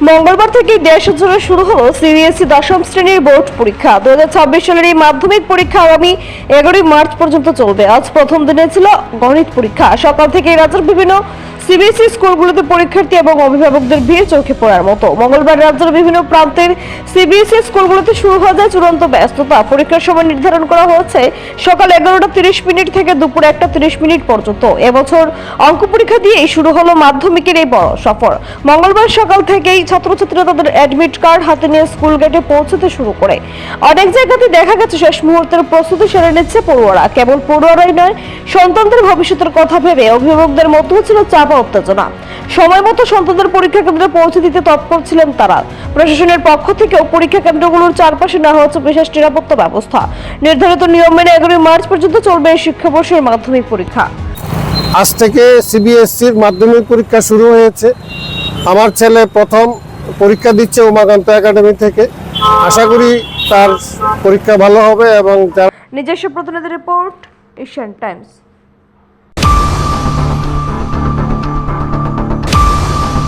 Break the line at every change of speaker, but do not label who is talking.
মঙ্গলবার থেকে দেশ জুড়ে শুরু হলো সিবিএসই দশম শ্রেণীর বোর্ড পরীক্ষা। 2026 সালের এই মাধ্যমিক পরীক্ষা আগামী 11 মার্চ পর্যন্ত চলবে। আজ প্রথম দিনে ছিল গণিত পরীক্ষা। সকাল থেকে রাজ্যের বিভিন্ন সিবিএসই স্কুলগুলোতে পরীক্ষার্থী এবং অভিভাবকদের ভিড় চোখে পড়ার মতো। মঙ্গলবার রাজ্যের বিভিন্ন প্রান্তের সিবিএসই স্কুলগুলোতে শুরু হয়ে যায় চূড়ান্ত ব্যস্ততা। পরীক্ষার সময় নির্ধারণ করা হয়েছে সকাল 11:30 থেকে দুপুর 1:30 পর্যন্ত। এবছর অঙ্ক পরীক্ষা দিয়েই শুরু হলো মাধ্যমিকের এই বড় সফর। মঙ্গলবার সকাল থেকেই ছাত্রছাত্রীরা তাদের অ্যাডমিট কার্ড হাতে নিয়ে স্কুল গেটে পৌঁছতে শুরু করে। অনেক জায়গাতে দেখা গেছে শেষ মুহূর্তের প্রস্তুতি সেরে নিচ্ছে পড়ুয়ারা। কেবল পড়ুয়ারাই নয়, সন্তানদের ভবিষ্যতের কথা ভেবে অভিভাবকদের মধ্যেও ছিল চাপ ও উত্তেজনা। সময় মতো সন্তানদের পরীক্ষা কেন্দ্রে পৌঁছে দিতে তৎপর ছিলেন তারা। প্রশাসনের পক্ষ থেকেও পরীক্ষা কেন্দ্রগুলোর চারপাশে নেওয়া হচ্ছে বিশেষ নিরাপত্তা ব্যবস্থা। নির্ধারিত নিয়ম মেনে 11 মার্চ পর্যন্ত চলবে এই শিক্ষাবর্ষের মাধ্যমিক পরীক্ষা।
আজ থেকে সিবিএসসির মাধ্যমিক পরীক্ষা শুরু হয়েছে। আমার ছেলে প্রথম পরীক্ষা দিচ্ছে উমাকান্ত একাডেমি থেকে। আশা করি তার পরীক্ষা ভালো হবে এবং
নিজস্ব প্রতিনিধি রিপোর্ট, এশিয়ান টাইমস।